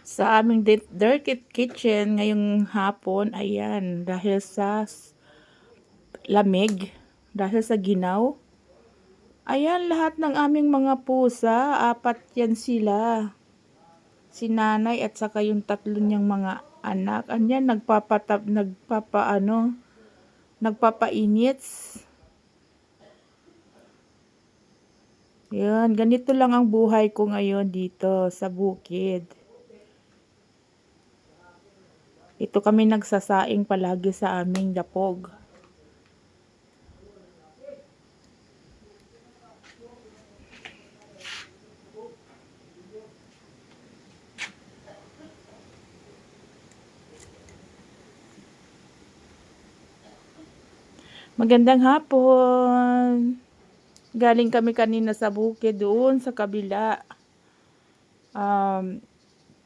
Sa aming Dirty Kitchen ngayong hapon, ayan, dahil sa lamig, dahil sa ginaw, ayan, lahat ng aming mga pusa, 4 yan sila. Si nanay at saka yung 3 niyang mga anak, anyan, nagpapainits. Yan, ganito lang ang buhay ko ngayon dito sa bukid. Ito kami nagsasaing palagi sa aming dapog. Magandang hapon. Galing kami kanina sa bukid doon sa kabila.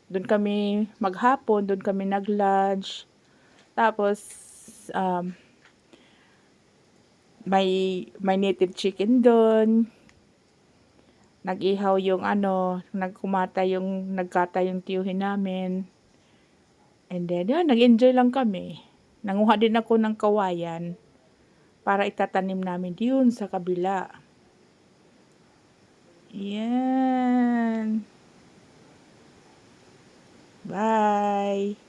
Doon kami maghapon, doon kami nag-lunch. Tapos may native chicken doon. Nag-ihaw yung nagkata yung tiyuhin namin. And then, yun, nag-enjoy lang kami. Nanguha din ako ng kawayan para itatanim namin diyon sa kabila. Yan. Bye.